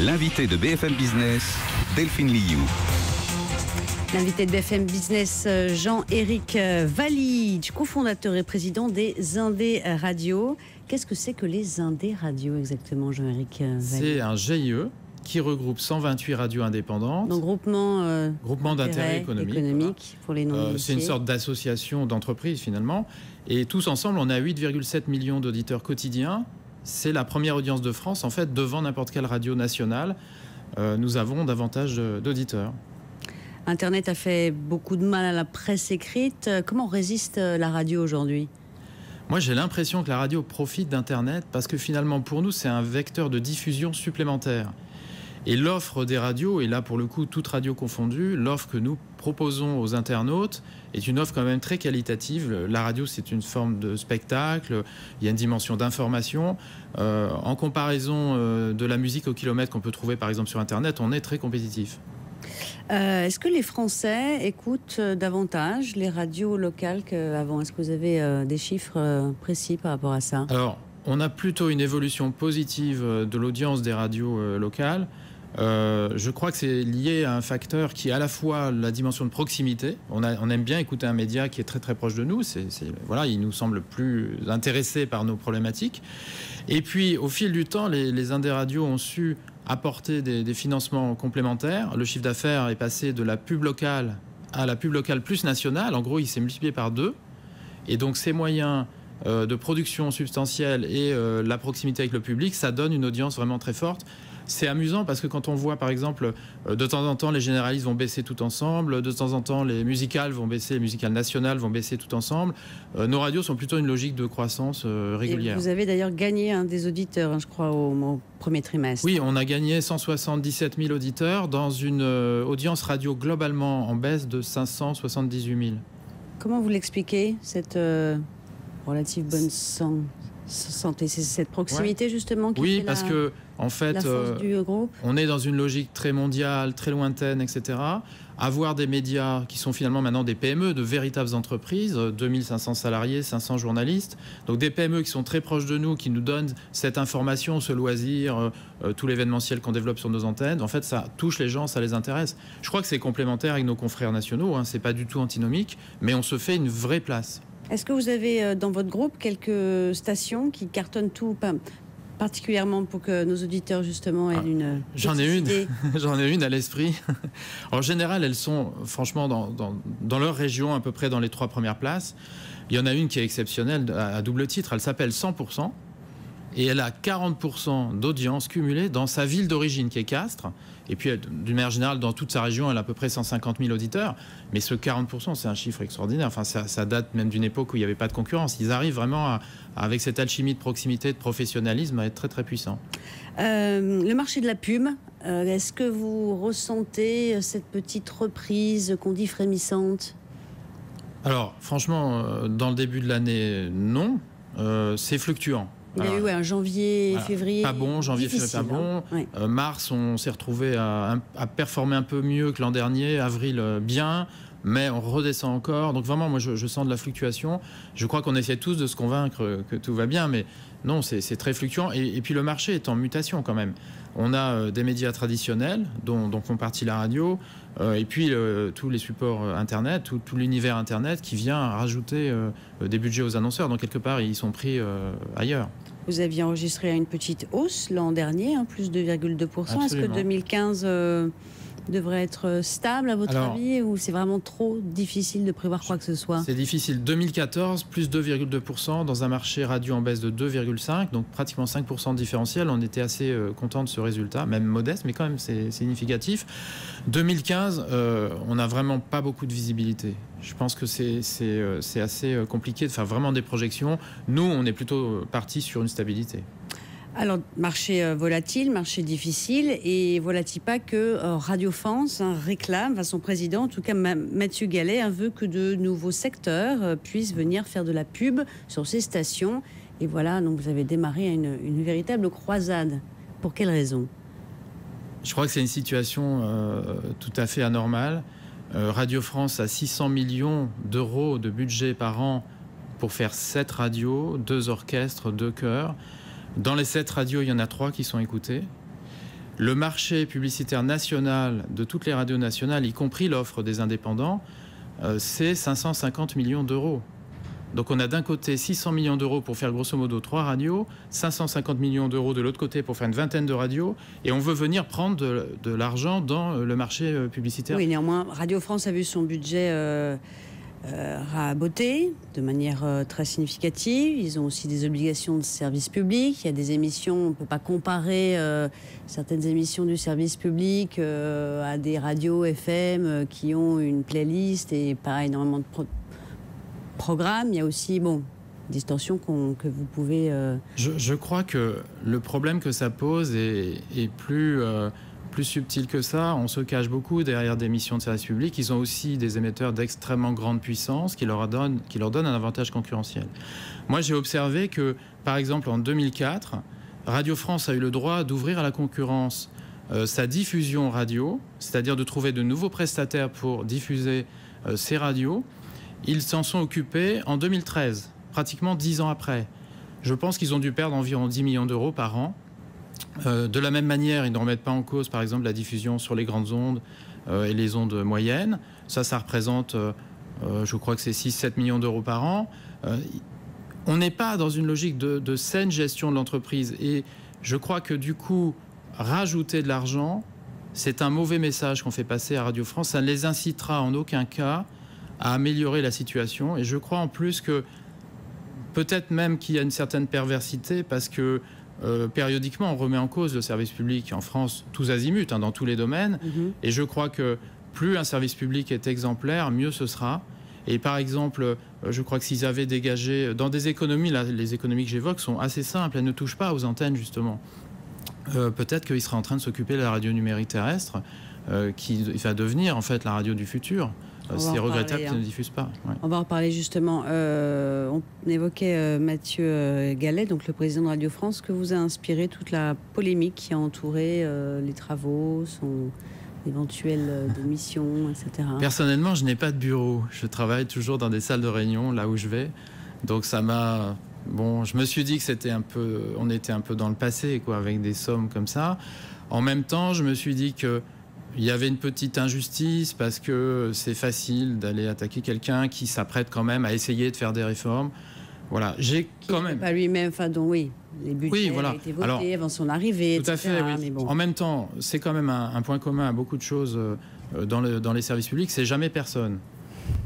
L'invité de BFM Business, Delphine Liu. L'invité de BFM Business, Jean-Éric Valide, cofondateur et président des Indés Radio. Qu'est-ce que c'est que les Indés Radio exactement, Jean-Éric Valide? C'est un GIE qui regroupe 128 radios indépendantes. Donc groupement d'intérêt économique pour les non-initiés. C'est une sorte d'association d'entreprises finalement. Et tous ensemble, on a 8,7 millions d'auditeurs quotidiens. C'est la première audience de France, en fait, devant n'importe quelle radio nationale. Nous avons davantage d'auditeurs. Internet a fait beaucoup de mal à la presse écrite. Comment résiste la radio aujourd'hui ? Moi, j'ai l'impression que la radio profite d'Internet parce que finalement, pour nous, c'est un vecteur de diffusion supplémentaire. Et l'offre des radios, et là pour le coup, toute radio confondue, l'offre que nous proposons aux internautes est une offre quand même très qualitative. La radio, c'est une forme de spectacle, il y a une dimension d'information. En comparaison de la musique au kilomètre qu'on peut trouver par exemple sur Internet, on est très compétitif. Est-ce que les Français écoutent davantage les radios locales qu'avant? Est-ce que vous avez des chiffres précis par rapport à ça? Alors, on a plutôt une évolution positive de l'audience des radios locales. Je crois que c'est lié à un facteur qui est à la fois la dimension de proximité. On aime bien écouter un média qui est très très proche de nous. Voilà, il nous semble plus intéressé par nos problématiques. Et puis, au fil du temps, les Indés radios ont su apporter des financements complémentaires. Le chiffre d'affaires est passé de la pub locale à la pub locale plus nationale. En gros, il s'est multiplié par 2. Et donc, ces moyens de production substantielle et la proximité avec le public, ça donne une audience vraiment très forte. C'est amusant parce que quand on voit, par exemple, de temps en temps, les généralistes vont baisser tout ensemble, de temps en temps, les musicales vont baisser, les musicales nationales vont baisser tout ensemble. Nos radios sont plutôt une logique de croissance régulière. Et vous avez d'ailleurs gagné un des auditeurs, je crois, au premier trimestre. Oui, on a gagné 177 000 auditeurs dans une audience radio globalement en baisse de 578 000. Comment vous l'expliquez, cette relative bonne santé? C'est cette proximité justement qui fait parce que en fait, la force du groupe. On est dans une logique très mondiale, très lointaine, etc. Avoir des médias qui sont finalement maintenant des PME, de véritables entreprises, 2500 salariés, 500 journalistes, donc des PME qui sont très proches de nous, qui nous donnent cette information, ce loisir, tout l'événementiel qu'on développe sur nos antennes. En fait, ça touche les gens, ça les intéresse. Je crois que c'est complémentaire avec nos confrères nationaux, hein, c'est pas du tout antinomique, mais on se fait une vraie place. Est-ce que vous avez dans votre groupe quelques stations qui cartonnent tout, particulièrement pour que nos auditeurs justement aient une J'en ai une à l'esprit. En général, elles sont franchement dans leur région, à peu près dans les 3 premières places. Il y en a une qui est exceptionnelle à double titre, elle s'appelle 100%. Et elle a 40% d'audience cumulée dans sa ville d'origine, qui est Castres. Et puis, d'une manière générale, dans toute sa région, elle a à peu près 150 000 auditeurs. Mais ce 40%, c'est un chiffre extraordinaire. Enfin, ça date même d'une époque où il n'y avait pas de concurrence. Ils arrivent vraiment, avec cette alchimie de proximité, de professionnalisme, à être très, très puissants. Le marché de la pub, est-ce que vous ressentez cette petite reprise qu'on dit frémissante? Alors, franchement, dans le début de l'année, non. C'est fluctuant. Il y a eu un janvier, février. Pas bon, janvier, février, pas bon. Oui. Mars, on s'est retrouvé à performer un peu mieux que l'an dernier. Avril, bien. Mais on redescend encore. Donc vraiment, moi, je sens de la fluctuation. Je crois qu'on essaie tous de se convaincre que tout va bien. Mais non, c'est très fluctuant. Et puis le marché est en mutation quand même. On a des médias traditionnels, dont font partie la radio, et puis tous les supports Internet, tout l'univers Internet qui vient rajouter des budgets aux annonceurs. Donc quelque part, ils sont pris ailleurs. Vous aviez enregistré une petite hausse l'an dernier, plus 2,2%. Est-ce que 2015 devrait être stable à votre avis, ou c'est vraiment trop difficile de prévoir quoi que ce soit? C'est difficile. 2014, plus 2,2% dans un marché radio en baisse de 2,5%, donc pratiquement 5% de différentiel. On était assez content de ce résultat, même modeste, mais quand même c'est significatif. 2015, on n'a vraiment pas beaucoup de visibilité. Je pense que c'est assez compliqué de faire vraiment des projections. Nous, on est plutôt parti sur une stabilité. Alors, marché volatile, marché difficile, et voilà-t-il pas que Radio France réclame, son président, en tout cas Mathieu Gallet, veut que de nouveaux secteurs puissent venir faire de la pub sur ces stations. Et voilà, donc vous avez démarré une véritable croisade. Pour quelle raison? Je crois que c'est une situation tout à fait anormale. Radio France a 600 millions d'euros de budget par an pour faire 7 radios, 2 orchestres, 2 chœurs. Dans les 7 radios, il y en a 3 qui sont écoutées. le marché publicitaire national de toutes les radios nationales, y compris l'offre des indépendants, c'est 550 millions d'euros. Donc on a d'un côté 600 millions d'euros pour faire grosso modo 3 radios, 550 millions d'euros de l'autre côté pour faire une vingtaine de radios, et on veut venir prendre de l'argent dans le marché publicitaire. Oui, néanmoins, Radio France a vu son budget raboté de manière très significative. Ils ont aussi des obligations de service public. Il y a des émissions, on ne peut pas comparer certaines émissions du service public à des radios FM qui ont une playlist et pas énormément de programme. Il y a aussi, distorsion que vous pouvez... Je crois que le problème que ça pose est plus subtil que ça. On se cache beaucoup derrière des missions de service public. Ils ont aussi des émetteurs d'extrêmement grande puissance qui leur donnent un avantage concurrentiel. Moi, j'ai observé que, par exemple, en 2004, Radio France a eu le droit d'ouvrir à la concurrence sa diffusion radio, c'est-à-dire de trouver de nouveaux prestataires pour diffuser ces radios. Ils s'en sont occupés en 2013, pratiquement 10 ans après. Je pense qu'ils ont dû perdre environ 10 millions d'euros par an. De la même manière, ils ne remettent pas en cause, par exemple, la diffusion sur les grandes ondes et les ondes moyennes. Ça représente, je crois que c'est 6-7 millions d'euros par an. On n'est pas dans une logique de saine gestion de l'entreprise. Et je crois que, du coup, rajouter de l'argent, c'est un mauvais message qu'on fait passer à Radio France. Ça ne les incitera en aucun cas à améliorer la situation. Et je crois en plus que peut-être même qu'il y a une certaine perversité parce que périodiquement on remet en cause le service public en France tous azimuts, dans tous les domaines. Et je crois que plus un service public est exemplaire, mieux ce sera. Et par exemple, je crois que s'ils avaient dégagé dans des économies, là, les économies que j'évoque sont assez simples, elles ne touchent pas aux antennes justement. Peut-être qu'ils seraient en train de s'occuper de la radio numérique terrestre qui va devenir en fait la radio du futur. C'est regrettable qu'ils ne diffusent pas. Ouais. On va en reparler justement. On évoquait Mathieu Gallet, donc le président de Radio France, que vous a inspiré toute la polémique qui a entouré les travaux, son éventuelle démission, etc. Personnellement, je n'ai pas de bureau. Je travaille toujours dans des salles de réunion, là où je vais. Donc ça m'a... Bon, je me suis dit que on était un peu dans le passé, quoi, avec des sommes comme ça. En même temps, je me suis dit que il y avait une petite injustice parce que c'est facile d'aller attaquer quelqu'un qui s'apprête quand même à essayer de faire des réformes. Voilà, j'ai quand même... Pas lui-même, oui, les budgets voilà. ont été votés avant son arrivée, tout etc. à fait, oui. Mais bon. En même temps, c'est quand même un point commun à beaucoup de choses dans les services publics, c'est jamais personne.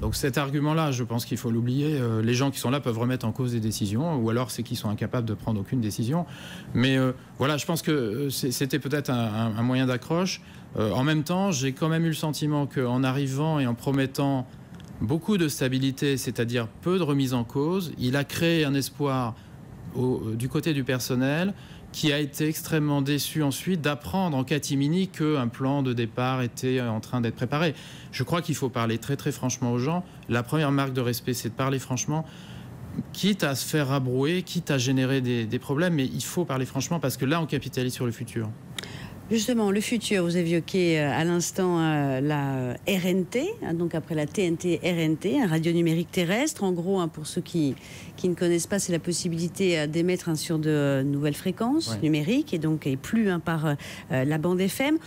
Donc cet argument-là, je pense qu'il faut l'oublier. Les gens qui sont là peuvent remettre en cause des décisions, ou alors c'est qu'ils sont incapables de prendre aucune décision. Mais voilà, je pense que c'était peut-être un moyen d'accroche. En même temps, j'ai quand même eu le sentiment qu'en arrivant et en promettant beaucoup de stabilité, c'est-à-dire peu de remise en cause, il a créé un espoir du côté du personnel qui a été extrêmement déçu ensuite d'apprendre en catimini qu'un plan de départ était en train d'être préparé. Je crois qu'il faut parler très très franchement aux gens. La première marque de respect, c'est de parler franchement, quitte à se faire rabrouer, quitte à générer des problèmes, mais il faut parler franchement parce que là, on capitalise sur le futur. Justement, le futur, vous évoquez à l'instant la RNT, donc après la TNT, RNT, un radio numérique terrestre. En gros, pour ceux qui ne connaissent pas, c'est la possibilité d'émettre sur de nouvelles fréquences numériques et donc et plus par la bande FM.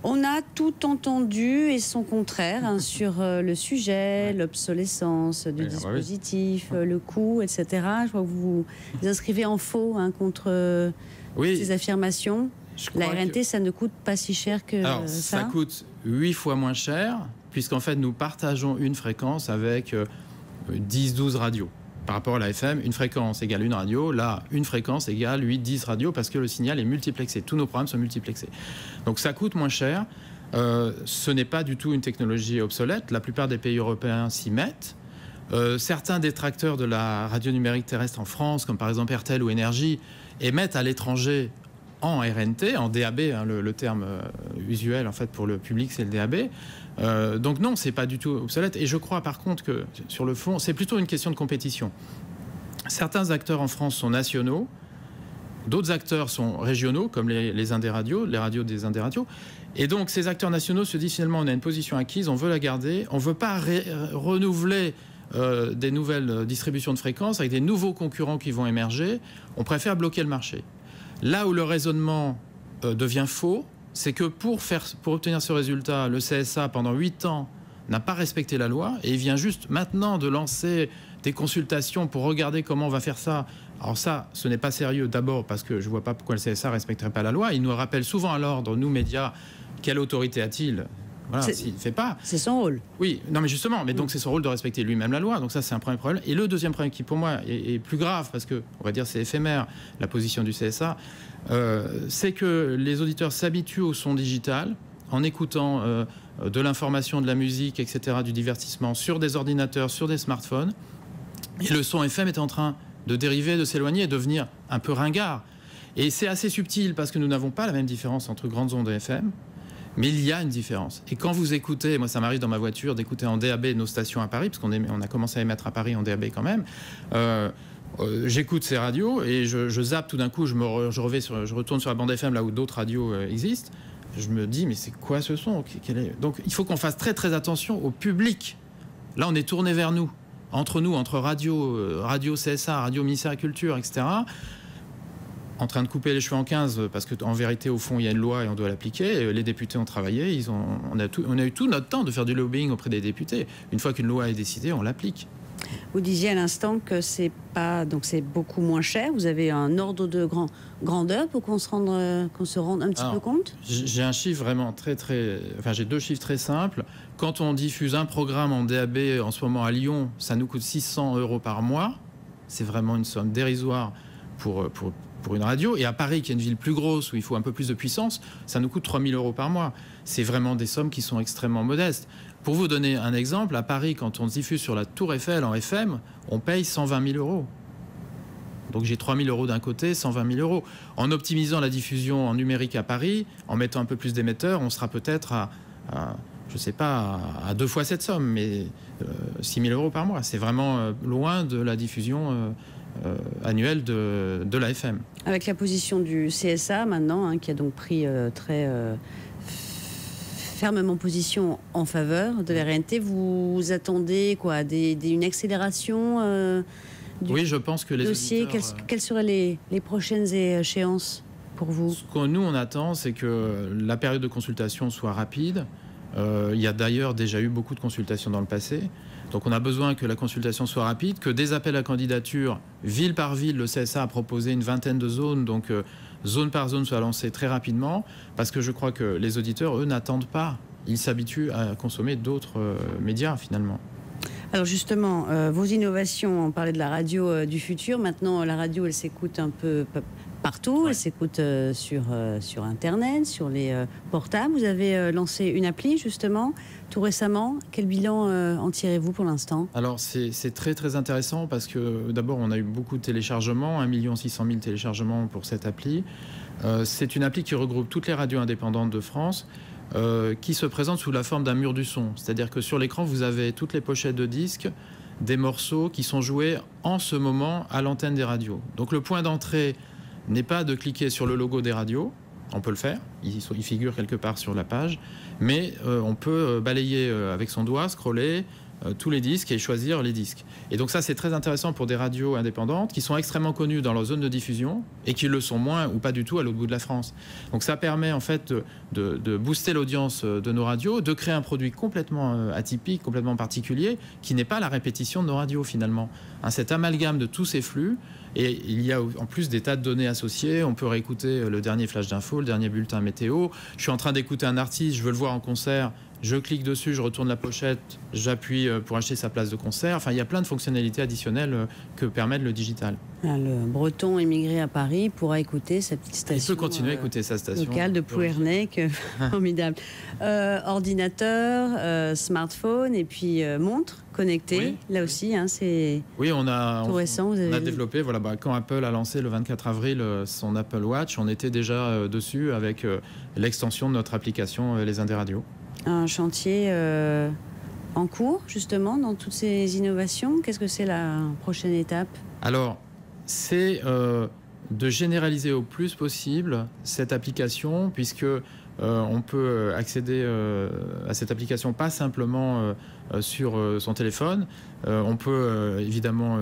On a tout entendu et son contraire sur le sujet, l'obsolescence du dispositif, le coût, etc. Je vois que vous vous inscrivez en faux contre ces affirmations. La RNT, ça ne coûte pas si cher que ça. Ça coûte 8 fois moins cher, puisqu'en fait, nous partageons une fréquence avec 10-12 radios. Par rapport à la FM, une fréquence égale une radio. Là, une fréquence égale 8-10 radios, parce que le signal est multiplexé. Tous nos programmes sont multiplexés. Donc ça coûte moins cher. Ce n'est pas du tout une technologie obsolète. La plupart des pays européens s'y mettent. Certains détracteurs de la radio numérique terrestre en France, comme par exemple RTL ou Énergie, émettent à l'étranger en RNT, en DAB, le terme usuel en fait pour le public, c'est le DAB. Donc non, c'est pas du tout obsolète. Et je crois par contre que sur le fond, c'est plutôt une question de compétition. Certains acteurs en France sont nationaux, d'autres acteurs sont régionaux, comme les Indé-radios, les radios des Indé-radios. Et donc ces acteurs nationaux se disent finalement on a une position acquise, on veut la garder, on veut pas renouveler des nouvelles distributions de fréquences avec des nouveaux concurrents qui vont émerger. On préfère bloquer le marché. Là où le raisonnement devient faux, c'est que pour obtenir ce résultat, le CSA, pendant 8 ans, n'a pas respecté la loi et il vient juste maintenant de lancer des consultations pour regarder comment on va faire ça. Alors ça, ce n'est pas sérieux d'abord parce que je ne vois pas pourquoi le CSA ne respecterait pas la loi. Il nous rappelle souvent à l'ordre, nous médias, quelle autorité a-t-il? Voilà, s'il ne fait pas. C'est son rôle. Oui, non mais justement, mais donc c'est son rôle de respecter lui-même la loi. Donc ça, c'est un premier problème. Et le deuxième problème qui, pour moi, est plus grave, parce que, on va dire, c'est éphémère, la position du CSA, c'est que les auditeurs s'habituent au son digital en écoutant de l'information, de la musique, etc., du divertissement sur des ordinateurs, sur des smartphones. Et le son FM est en train de dériver, de s'éloigner et de devenir un peu ringard. Et c'est assez subtil parce que nous n'avons pas la même différence entre grandes ondes et FM. Mais il y a une différence. Et quand vous écoutez, moi ça m'arrive dans ma voiture d'écouter en DAB nos stations à Paris, parce qu'on a commencé à émettre à Paris en DAB quand même, j'écoute ces radios et je zappe tout d'un coup, je retourne sur la bande FM là où d'autres radios existent. Je me dis, mais c'est quoi ce son? Donc il faut qu'on fasse très très attention au public. Là on est tourné vers nous, entre radio CSA, radio ministère de la Culture, etc., en train de couper les cheveux en 15 parce qu'en vérité, au fond, il y a une loi et on doit l'appliquer. Les députés ont travaillé, on a eu tout notre temps de faire du lobbying auprès des députés. Une fois qu'une loi est décidée, on l'applique. Vous disiez à l'instant que c'est beaucoup moins cher. Vous avez un ordre de grandeur pour qu'on se rende un petit peu compte? J'ai un chiffre vraiment j'ai 2 chiffres très simples. Quand on diffuse un programme en DAB en ce moment à Lyon, ça nous coûte 600 € par mois. C'est vraiment une somme dérisoire pour une radio. Et à Paris, qui est une ville plus grosse, où il faut un peu plus de puissance, ça nous coûte 3 000 € par mois. C'est vraiment des sommes qui sont extrêmement modestes. Pour vous donner un exemple, à Paris, quand on diffuse sur la Tour Eiffel en FM, on paye 120 000 €. Donc j'ai 3 000 € d'un côté, 120 000 €. En optimisant la diffusion en numérique à Paris, en mettant un peu plus d'émetteurs, on sera peut-être à 2 fois cette somme, mais 6 000 € par mois. C'est vraiment loin de la diffusion annuelle de la FM. Avec la position du CSA maintenant, qui a donc pris très fermement position en faveur de la RNT, vous attendez quoi, une accélération du Oui, je pense que les dossier. Quelles seraient les prochaines échéances pour vous? Ce que nous on attend, c'est que la période de consultation soit rapide. Il y a d'ailleurs déjà eu beaucoup de consultations dans le passé. Donc on a besoin que la consultation soit rapide, que des appels à candidature, ville par ville, le CSA a proposé une vingtaine de zones, donc zone par zone soient lancées très rapidement, parce que je crois que les auditeurs, eux, n'attendent pas. Ils s'habituent à consommer d'autres médias, finalement. Alors justement, vos innovations, on parlait de la radio du futur. Maintenant, la radio, elle s'écoute un peu partout. Ouais. Elle s'écoute sur Internet, sur les portables. Vous avez lancé une appli, justement, tout récemment. Quel bilan en tirez-vous pour l'instant? Alors, c'est très, très intéressant parce que, d'abord, on a eu beaucoup de téléchargements, 1 600 000 téléchargements pour cette appli. C'est une appli qui regroupe toutes les radios indépendantes de France, qui se présente sous la forme d'un mur du son. C'est-à-dire que sur l'écran, vous avez toutes les pochettes de disques, des morceaux qui sont joués en ce moment à l'antenne des radios. Donc le point d'entrée n'est pas de cliquer sur le logo des radios, on peut le faire, il figure quelque part sur la page, mais on peut balayer avec son doigt, scroller tous les disques et choisir les disques. Et donc ça, c'est très intéressant pour des radios indépendantes qui sont extrêmement connues dans leur zone de diffusion et qui le sont moins ou pas du tout à l'autre bout de la France. Donc ça permet en fait de booster l'audience de nos radios, de créer un produit complètement atypique, complètement particulier, qui n'est pas la répétition de nos radios finalement. Cet amalgame de tous ces flux, et il y a en plus des tas de données associées. On peut réécouter le dernier flash d'info, le dernier bulletin météo. Je suis en train d'écouter un artiste, je veux le voir en concert. Je clique dessus, je retourne la pochette, j'appuie pour acheter sa place de concert. Enfin, il y a plein de fonctionnalités additionnelles que permet le digital. Le Breton émigré à Paris pourra écouter sa petite station. Il peut continuer à écouter sa station locale de Plouernec, formidable. Ordinateur, smartphone et puis montre connectée. Oui. Là aussi, c'est on a tout récent. On a développé. Voilà, quand Apple a lancé le 24 avril son Apple Watch, on était déjà dessus avec l'extension de notre application Les Indes radios. Un chantier en cours, justement, dans toutes ces innovations. Qu'est-ce que c'est la prochaine étape? Alors, c'est de généraliser au plus possible cette application, puisque on peut accéder à cette application pas simplement sur son téléphone. On peut évidemment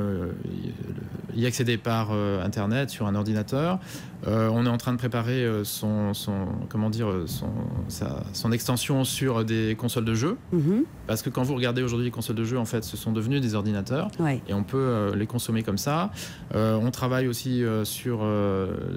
y accéder par Internet sur un ordinateur. On est en train de préparer son extension sur des consoles de jeux. Parce que quand vous regardez aujourd'hui les consoles de jeux, en fait, ce sont devenus des ordinateurs. Ouais. Et on peut les consommer comme ça. On travaille aussi sur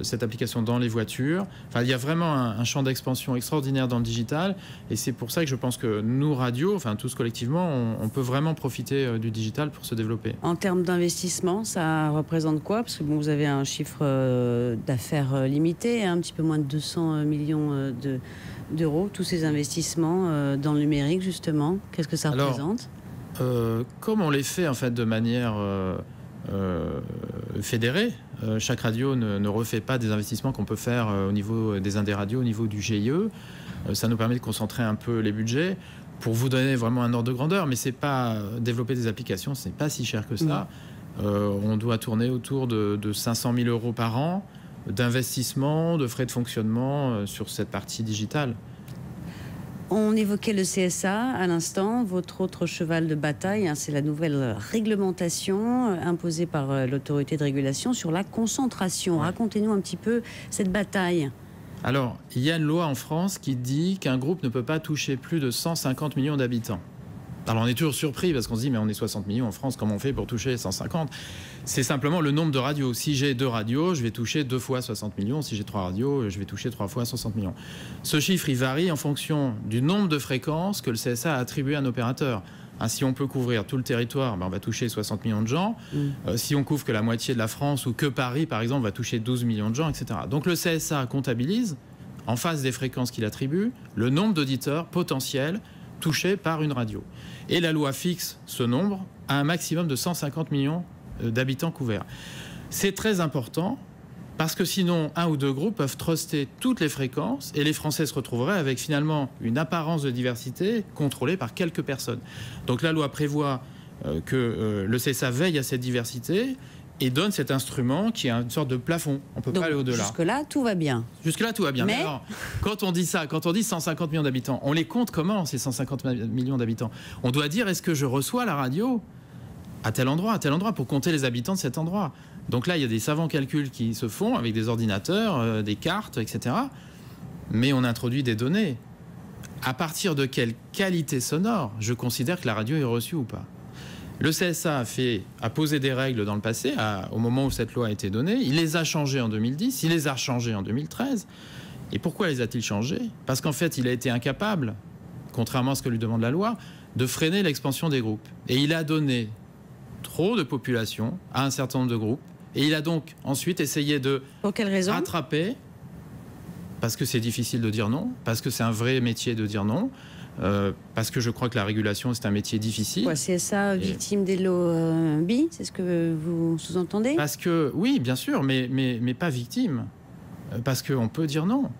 cette application dans les voitures. Enfin, il y a vraiment un champ d'expansion extraordinaire dans le digital. Et c'est pour ça que je pense que nous, radio, enfin tous collectivement, on peut vraiment profiter du digital pour se développer. En termes d'investissement, ça représente quoi? Parce que bon, vous avez un chiffre d'affaires limité, un petit peu moins de 200 millions d'euros, tous ces investissements dans le numérique, justement. Qu'est-ce que ça représente? Comme on les fait en fait de manière fédérée, chaque radio ne refait pas des investissements qu'on peut faire au niveau des Indé radios, au niveau du GIE. Ça nous permet de concentrer un peu les budgets. Pour vous donner vraiment un ordre de grandeur, mais c'est pas développer des applications, c'est pas si cher que ça. On doit tourner autour de 500 000 euros par an d'investissement, de frais de fonctionnement sur cette partie digitale. On évoquait le CSA à l'instant. Votre autre cheval de bataille, c'est la nouvelle réglementation imposée par l'autorité de régulation sur la concentration. Ouais. Racontez-nous un petit peu cette bataille. Alors, il y a une loi en France qui dit qu'un groupe ne peut pas toucher plus de 150 millions d'habitants. Alors, on est toujours surpris parce qu'on se dit, mais on est 60 millions en France, comment on fait pour toucher 150? C'est simplement le nombre de radios. Si j'ai 2 radios, je vais toucher 2 fois 60 millions. Si j'ai 3 radios, je vais toucher 3 fois 60 millions. Ce chiffre, il varie en fonction du nombre de fréquences que le CSA a attribué à un opérateur. Si on peut couvrir tout le territoire, on va toucher 60 millions de gens. Si on couvre que la moitié de la France ou que Paris, par exemple, on va toucher 12 millions de gens, etc. Donc le CSA comptabilise, en face des fréquences qu'il attribue, le nombre d'auditeurs potentiels touchés par une radio. Et la loi fixe ce nombre à un maximum de 150 millions d'habitants couverts. C'est très important parce que sinon, 1 ou 2 groupes peuvent truster toutes les fréquences et les Français se retrouveraient avec finalement une apparence de diversité contrôlée par quelques personnes. Donc la loi prévoit que le CSA veille à cette diversité et donne cet instrument qui est une sorte de plafond. On ne peut pas aller au-delà. Jusque-là, tout va bien. Jusque-là, tout va bien. Mais alors, quand on dit ça, quand on dit 150 millions d'habitants, on les compte comment, ces 150 millions d'habitants? On doit dire, est-ce que je reçois la radio à tel endroit, pour compter les habitants de cet endroit? Donc là, il y a des savants calculs qui se font avec des ordinateurs, des cartes, etc. Mais on introduit des données. À partir de quelle qualité sonore je considère que la radio est reçue ou pas? Le CSA a posé des règles dans le passé, au moment où cette loi a été donnée. Il les a changées en 2010, il les a changées en 2013. Et pourquoi les a-t-il changées? Parce qu'en fait, il a été incapable, contrairement à ce que lui demande la loi, de freiner l'expansion des groupes. Et il a donné trop de population à un certain nombre de groupes. Et il a donc ensuite essayé de rattraper, parce que c'est difficile de dire non, parce que c'est un vrai métier de dire non, parce que je crois que la régulation, c'est un métier difficile. C'est ça, victime des lobbies, c'est ce que vous sous-entendez? Parce que, oui, bien sûr, mais pas victime. Parce qu'on peut dire non.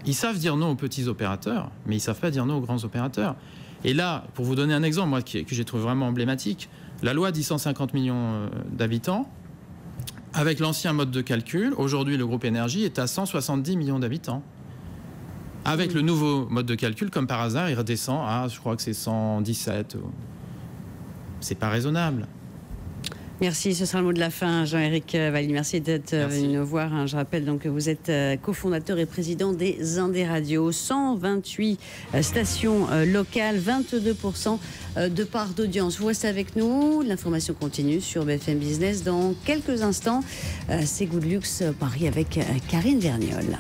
Ils savent dire non aux petits opérateurs, mais ils ne savent pas dire non aux grands opérateurs. Et là, pour vous donner un exemple, moi, que j'ai trouvé vraiment emblématique, la loi dit 150 millions d'habitants. Avec l'ancien mode de calcul, aujourd'hui, le groupe Énergie est à 170 millions d'habitants. Avec le nouveau mode de calcul, comme par hasard, il redescend à, je crois que c'est 117. C'est pas raisonnable. Merci, ce sera le mot de la fin, Jean-Éric Valli. Merci d'être venu nous voir. Je rappelle donc que vous êtes cofondateur et président des Indé radios. 128 stations locales, 22% de part d'audience. Vous restez avec nous. L'information continue sur BFM Business. Dans quelques instants, c'est Good Luxe Paris avec Karine Verniol.